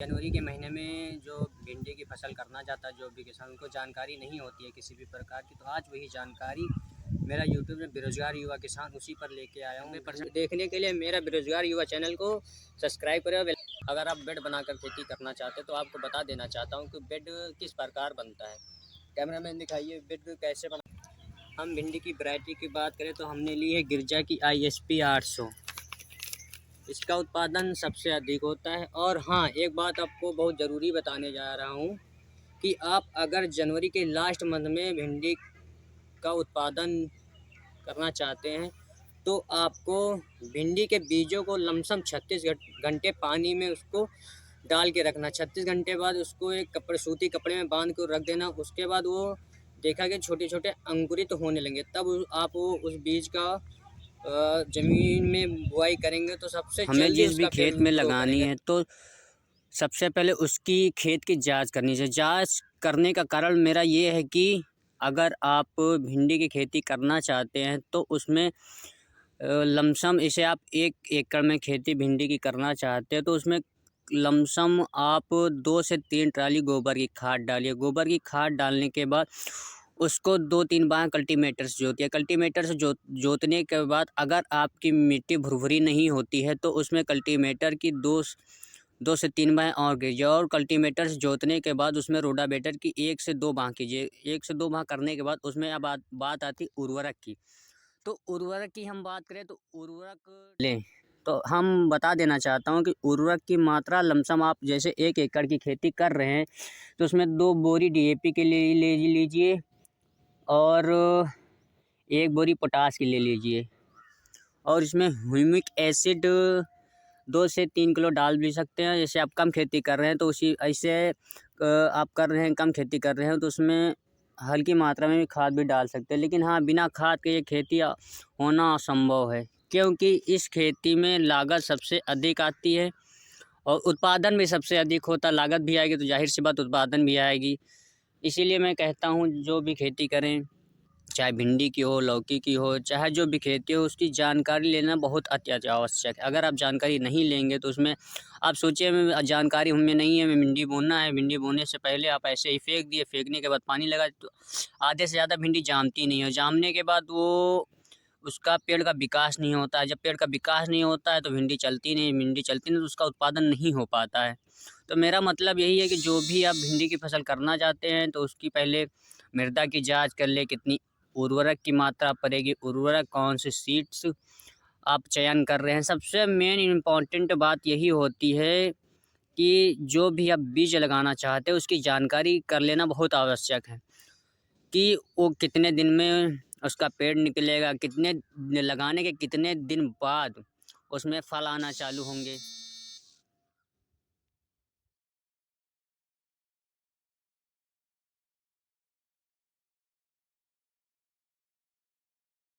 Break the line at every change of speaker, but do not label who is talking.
जनवरी के महीने में जो भिंडी की फसल करना चाहता है, जो भी किसान, उनको जानकारी नहीं होती है किसी भी प्रकार की, तो आज वही जानकारी मेरा यूट्यूब में बेरोजगार युवा किसान उसी पर लेके आया हूँ। देखने के लिए मेरा बेरोजगार युवा चैनल को सब्सक्राइब करें। अगर आप बेड बनाकर खेती करना चाहते हैं तो आपको बता देना चाहता हूँ कि बेड किस प्रकार बनता है। कैमरामैन दिखाइए बेड कैसे बना। हम भिंडी की वैरायटी की बात करें तो हमने ली है गिरजा की ISP 800। इसका उत्पादन सबसे अधिक होता है। और हाँ, एक बात आपको बहुत ज़रूरी बताने जा रहा हूँ कि आप अगर जनवरी के लास्ट मंथ में भिंडी का उत्पादन करना चाहते हैं तो आपको भिंडी के बीजों को लमसम 36 घंटे पानी में उसको डाल के रखना। 36 घंटे बाद उसको एक सूती कपड़े में बांध कर रख देना। उसके बाद वो देखा कि छोटे छोटे अंकुरित होने लगेंगे, तब आप उस बीज का जमीन में बुआई करेंगे तो सबसे
हमें
जल्दी
जिस भी खेत में लगानी है तो सबसे पहले उसकी खेत की जांच करनी चाहिए। जांच करने का कारण मेरा ये है कि अगर आप भिंडी की खेती करना चाहते हैं तो उसमें लमसम इसे आप 1 एकड़ में खेती भिंडी की करना चाहते हैं तो उसमें लमसम आप 2 से 3 ट्राली गोबर की खाद डालिए। गोबर की खाद डालने के बाद उसको 2-3 बार कल्टीवेटर से जोतिए। कल्टीवेटर से जोतने के बाद अगर आपकी मिट्टी भुरभुरी नहीं होती है तो उसमें कल्टीवेटर की 2 से 3 बार और कीजिए। और कल्टीवेटर से जोतने के बाद उसमें रोटावेटर की 1 से 2 बार कीजिए। 1 से 2 बार करने के बाद उसमें अब बात आती है उर्वरक की। तो उर्वरक की हम बात करें तो उर्वरक लें तो हम बता देना चाहता हूँ कि उर्वरक की मात्रा लमसम आप जैसे 1 एकड़ की खेती कर रहे हैं तो उसमें 2 बोरी DAP के लिए ले लीजिए और 1 बोरी पोटास की ले लीजिए। और इसमें ह्यूमिक एसिड 2 से 3 किलो डाल भी सकते हैं। जैसे आप कम खेती कर रहे हैं तो उसी ऐसे आप कर रहे हैं, कम खेती कर रहे हैं तो उसमें हल्की मात्रा में भी खाद भी डाल सकते हैं। लेकिन हाँ, बिना खाद के ये खेती होना असंभव है, क्योंकि इस खेती में लागत सबसे अधिक आती है और उत्पादन भी सबसे अधिक होता है। लागत भी आएगी तो जाहिर सी बात उत्पादन भी आएगी। इसीलिए मैं कहता हूँ जो भी खेती करें, चाहे भिंडी की हो, लौकी की हो, चाहे जो भी खेती हो, उसकी जानकारी लेना बहुत अत्यंत आवश्यक है। अगर आप जानकारी नहीं लेंगे तो उसमें आप सोचिए जानकारी हमें नहीं है, हमें भिंडी बोना है, भिंडी बोने से पहले आप ऐसे ही फेंक दिए, फेंकने के बाद पानी लगा तो आधे से ज़्यादा भिंडी जामती नहीं है। जामने के बाद वो उसका पेड़ का विकास नहीं होता है। जब पेड़ का विकास नहीं होता है तो भिंडी चलती नहीं तो उसका उत्पादन नहीं हो पाता है। तो मेरा मतलब यही है कि जो भी आप भिंडी की फसल करना चाहते हैं तो उसकी पहले मृदा की जांच कर ले, कितनी उर्वरक की मात्रा पड़ेगी, उर्वरक कौन से सीड्स आप चयन कर रहे हैं। सबसे मेन इम्पॉर्टेंट बात यही होती है कि जो भी आप बीज लगाना चाहते हैं उसकी जानकारी कर लेना बहुत आवश्यक है कि वो कितने दिन में उसका पेड़ निकलेगा, कितने लगाने के कितने दिन बाद उसमें फल आना चालू होंगे।